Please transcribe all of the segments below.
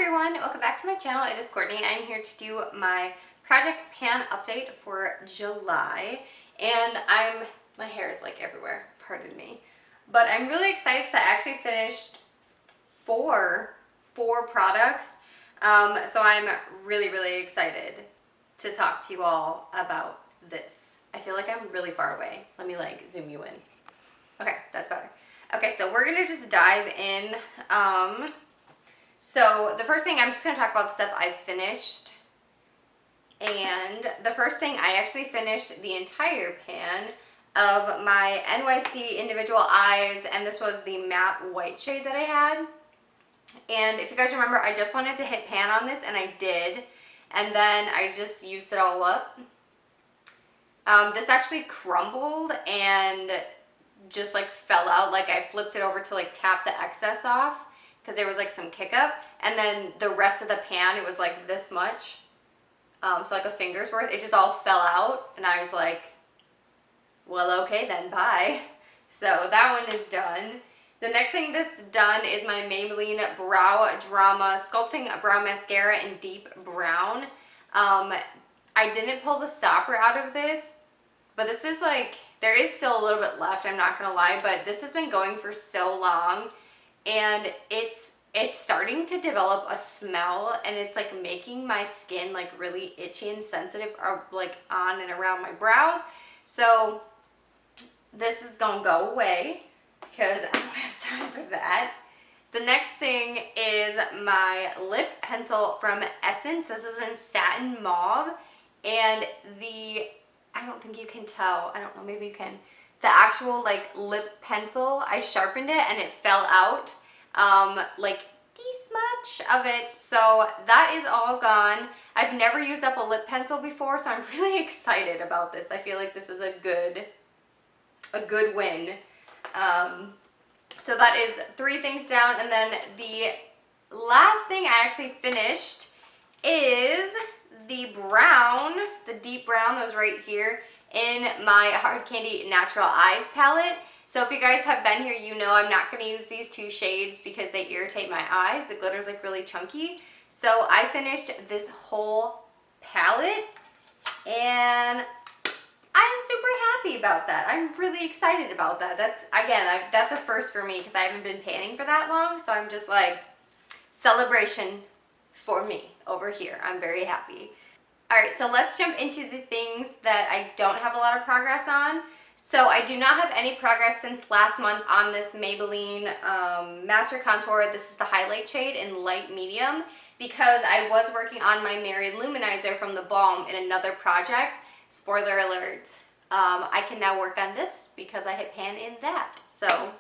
everyone, welcome back to my channel. It is Courtney. I'm here to do my project pan update for July, and my hair is like everywhere, pardon me, but I'm really excited because I actually finished four products, so I'm really excited to talk to you all about this. I feel like I'm really far away. Let me like zoom you in. Okay, that's better. Okay, so we're gonna just dive in. So the first thing, I'm just going to talk about the stuff I finished. And the first thing, I actually finished the entire pan of my NYC Individual Eyes, and this was the matte white shade that I had. And if you guys remember, I just wanted to hit pan on this, and I did. And then I just used it all up. This actually crumbled and just like fell out. Like I flipped it over to like tap the excess off, because there was like some kick up, and then the rest of the pan, it was like this much, so like a finger's worth. It just all fell out, and I was like, well, okay then, bye. So that one is done. The next thing that's done is my Maybelline Brow Drama Sculpting Brow Mascara in Deep Brown. I didn't pull the stopper out of this, but this is like, there is still a little bit left, I'm not gonna lie, but this has been going for so long, and it's starting to develop a smell, and it's like making my skin like really itchy and sensitive, or like on and around my brows. So this is gonna go away because I don't have time for that. The next thing is my lip pencil from Essence. This is in Satin Mauve, and I don't think you can tell, I don't know, maybe you can, the actual like lip pencil, I sharpened it and it fell out, like this much of it. So that is all gone. I've never used up a lip pencil before, so I'm really excited about this. I feel like this is a good win. So that is 3 things down, and then the last thing I actually finished is the brown, the deep brown that was right here in my Hard Candy Natural Eyes palette. So if you guys have been here, you know I'm not going to use these 2 shades because they irritate my eyes. The glitter's like really chunky. So I finished this whole palette, and I'm super happy about that. I'm really excited about that. That's, again, that's a first for me because I haven't been panning for that long. So I'm just like, celebration for me over here. I'm very happy. All right, so let's jump into the things that I don't have a lot of progress on. So I do not have any progress since last month on this Maybelline Master Contour. This is the highlight shade in light medium, because I was working on my Married Luminizer from the Balm in another project. Spoiler alert, I can now work on this because I hit pan in that. So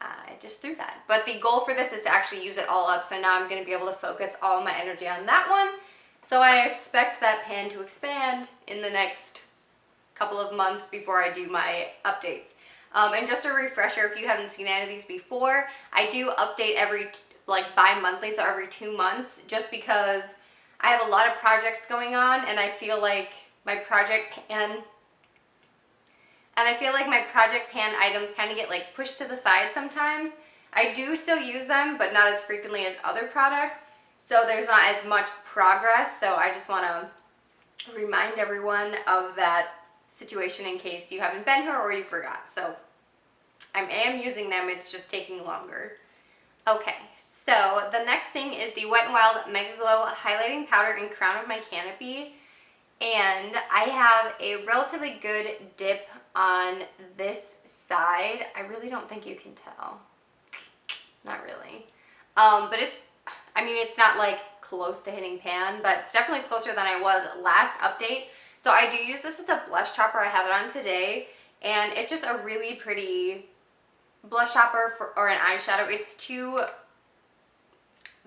I just threw that. But the goal for this is to actually use it all up, so now I'm going to be able to focus all my energy on that one. So I expect that pan to expand in the next couple of months before I do my updates. And just a refresher, if you haven't seen any of these before, I do update every, like bi-monthly, so every 2 months, just because I have a lot of projects going on, and I feel like my project pan items kind of get like pushed to the side sometimes. I do still use them, but not as frequently as other products, so there's not as much progress. So I just want to remind everyone of that situation in case you haven't been here or you forgot. So I am using them, it's just taking longer. Okay, so the next thing is the Wet n Wild Mega Glow Highlighting Powder in Crown of My Canopy. And I have a relatively good dip on this side. I really don't think you can tell. Not really. But it's, I mean, it's not like close to hitting pan, but it's definitely closer than I was last update. So I do use this as a blush topper. I have it on today, and it's just a really pretty blush topper or an eyeshadow.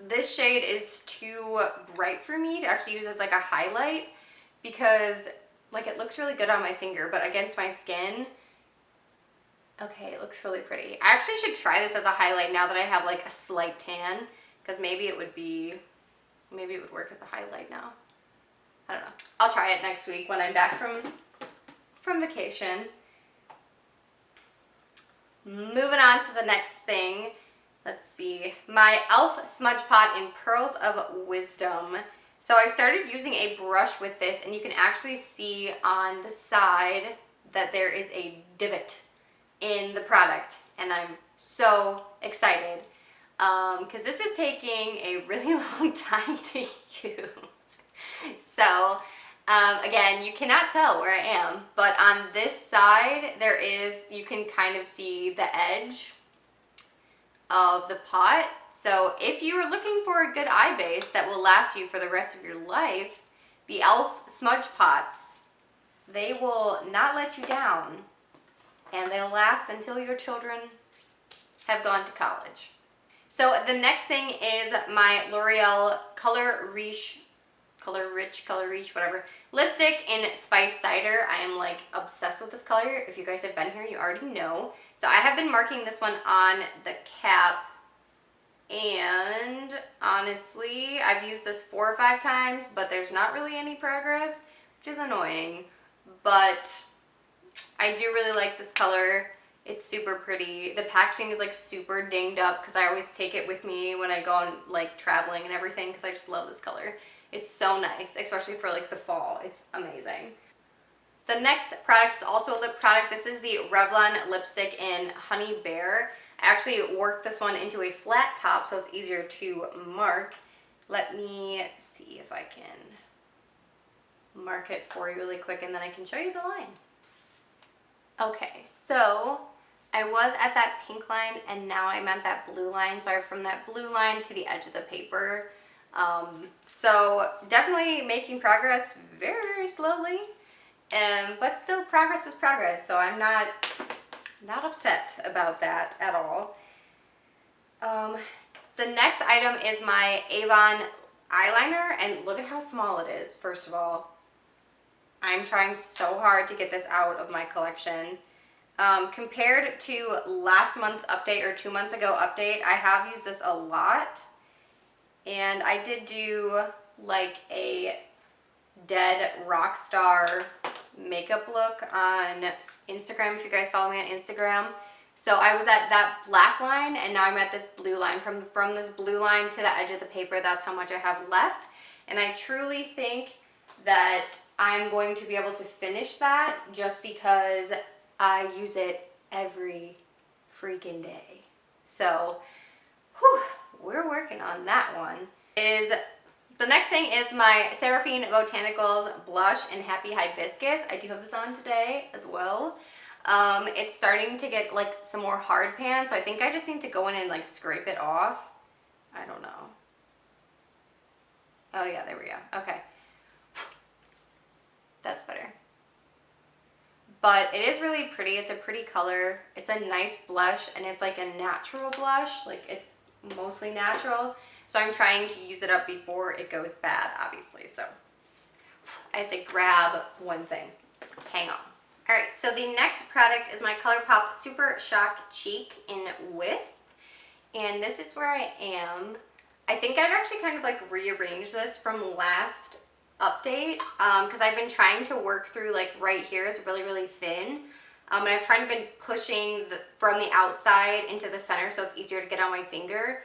This shade is too bright for me to actually use as like a highlight, because like it looks really good on my finger, but against my skin, okay, it looks really pretty. I actually should try this as a highlight now that I have like a slight tan, because maybe it would work as a highlight now. I don't know. I'll try it next week when I'm back from vacation. Moving on to the next thing. let's see, my e.l.f. Smudge Pot in Pearls of Wisdom. So I started using a brush with this, and you can actually see on the side that there is a divot in the product, and I'm so excited because this is taking a really long time to use. So again, you cannot tell where I am, but on this side there is, you can kind of see the edge of the pot. So if you are looking for a good eye base that will last you for the rest of your life, the e.l.f. Smudge Pots, they will not let you down, and they'll last until your children have gone to college. So the next thing is my L'Oreal Color Riche, whatever, lipstick in Spice Cider. I am like obsessed with this color. If you guys have been here, you already know. So I have been marking this one on the cap, and honestly, I've used this 4 or 5 times, but there's not really any progress, which is annoying. But I do really like this color. It's super pretty. The packaging is like super dinged up because I always take it with me when I go on like traveling and everything because I just love this color. It's so nice, especially for like the fall. It's amazing. The next product is also a lip product. This is the Revlon lipstick in Honey Bear. I actually worked this one into a flat top so it's easier to mark. Let me see if I can mark it for you really quick, and then I can show you the line. Okay, so I was at that pink line and now I'm at that blue line. So I'm from that blue line to the edge of the paper. So definitely making progress very, very slowly, but still progress is progress. So I'm not upset about that at all. The next item is my Avon eyeliner, and look at how small it is. First of all, I'm trying so hard to get this out of my collection. Compared to last month's update or 2 months ago update, I have used this a lot. And I did do like a dead rock star makeup look on Instagram, if you guys follow me on Instagram. So I was at that black line and now I'm at this blue line. From this blue line to the edge of the paper, that's how much I have left. And I truly think that I'm going to be able to finish that just because I use it every freaking day. So, whew, we're working on that one. The next thing is my Seraphine Botanicals blush in Happy Hibiscus. I do have this on today as well. It's starting to get like some more hard pan, so I think I just need to go in and like scrape it off. I don't know. Oh yeah, there we go. Okay. That's better. But it is really pretty. It's a pretty color. It's a nice blush, and it's like a natural blush. Like, it's mostly natural. So I'm trying to use it up before it goes bad, obviously. So I have to grab one thing. Hang on. All right, so the next product is my ColourPop Super Shock Cheek in Wisp. And this is where I am. I think I've actually kind of like rearranged this from last update because I've been trying to work through like right here is really, really thin. And I've tried to been pushing from the outside into the center so it's easier to get on my finger.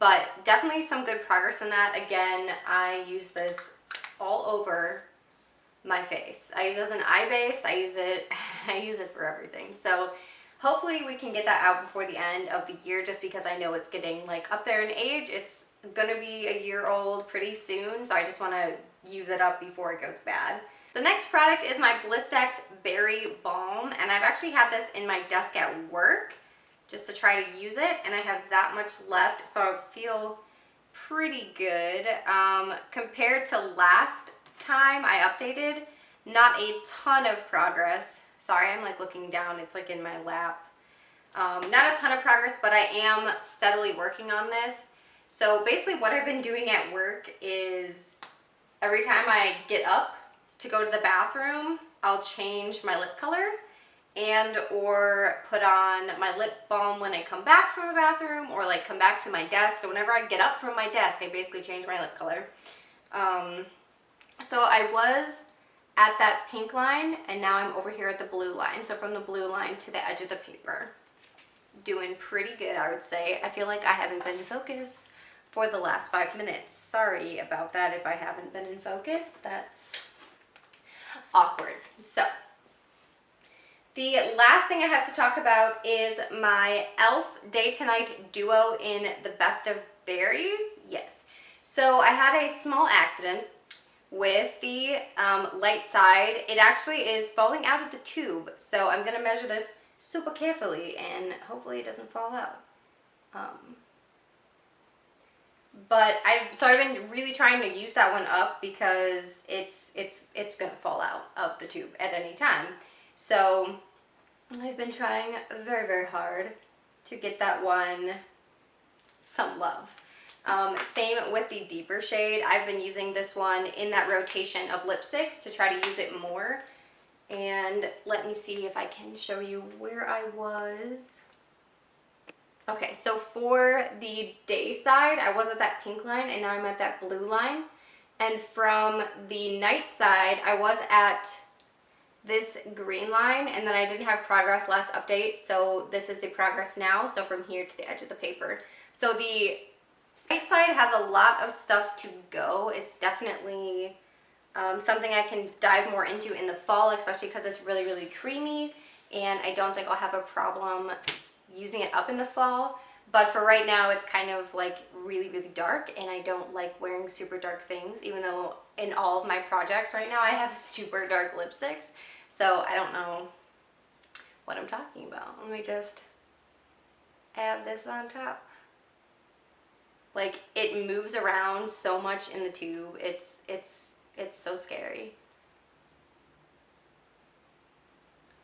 But definitely some good progress in that. Again, I use this all over my face. I use it as an eye base. I use it for everything. So hopefully we can get that out before the end of the year, just because I know it's getting like up there in age. It's gonna be a year old pretty soon, so I just want to use it up before it goes bad. The next product is my Blistex Berry Balm, and I've actually had this in my desk at work just to try to use it, and I have that much left, so I feel pretty good. Compared to last time I updated, not a ton of progress. Sorry, I'm like looking down, it's like in my lap. Not a ton of progress, but I am steadily working on this. So basically what I've been doing at work is every time I get up to go to the bathroom, I'll change my lip color and or put on my lip balm when I come back from the bathroom, or like come back to my desk. So whenever I get up from my desk, I basically change my lip color. So I was at that pink line and now I'm over here at the blue line. So from the blue line to the edge of the paper. doing pretty good, I would say. I feel like I haven't been in focus for the last 5 minutes. Sorry about that if I haven't been in focus. That's awkward. So, the last thing I have to talk about is my e.l.f. Day to Night Duo in the Best of Berries. Yes. So I had a small accident with the light side. It actually is falling out of the tube. So I'm going to measure this super carefully and hopefully it doesn't fall out. But I've been really trying to use that one up because it's going to fall out of the tube at any time. So I've been trying very, very hard to get that one some love. Same with the deeper shade. I've been using this one in that rotation of lipsticks to try to use it more. And let me see if I can show you where I was. Okay, so for the day side, I was at that pink line and now I'm at that blue line. And from the night side, I was at this green line, and then I didn't have progress last update, so this is the progress now, so from here to the edge of the paper. So the right side has a lot of stuff to go. It's definitely something I can dive more into in the fall, especially because it's really, really creamy, and I don't think I'll have a problem using it up in the fall. But for right now, it's kind of like really, really dark, and I don't like wearing super dark things, even though in all of my projects right now, I have super dark lipsticks. So I don't know what I'm talking about. Let me just add this on top. Like, it moves around so much in the tube. It's so scary.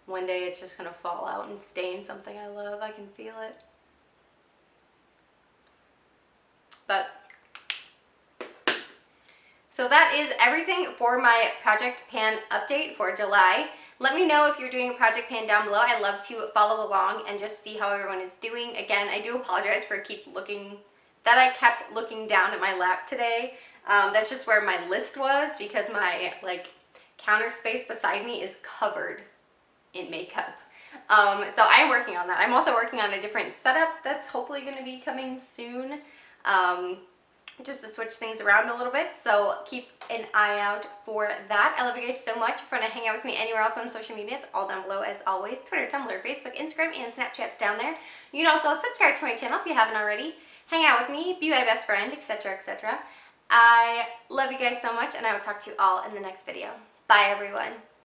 One day it's just gonna fall out and stain something I love. I can feel it. But so that is everything for my project pan update for July. Let me know if you're doing a project pan down below. I'd love to follow along and just see how everyone is doing. Again, I do apologize for I kept looking down at my lap today. That's just where my list was because my counter space beside me is covered in makeup. So I'm working on that. I'm also working on a different setup that's hopefully going to be coming soon. Just to switch things around a little bit, so keep an eye out for that. I love you guys so much. If you want to hang out with me anywhere else on social media, it's all down below as always. Twitter, Tumblr, Facebook, Instagram, and Snapchat's down there. You can also subscribe to my channel if you haven't already. Hang out with me, be my best friend, etc., etc. I love you guys so much, and I will talk to you all in the next video. Bye, everyone.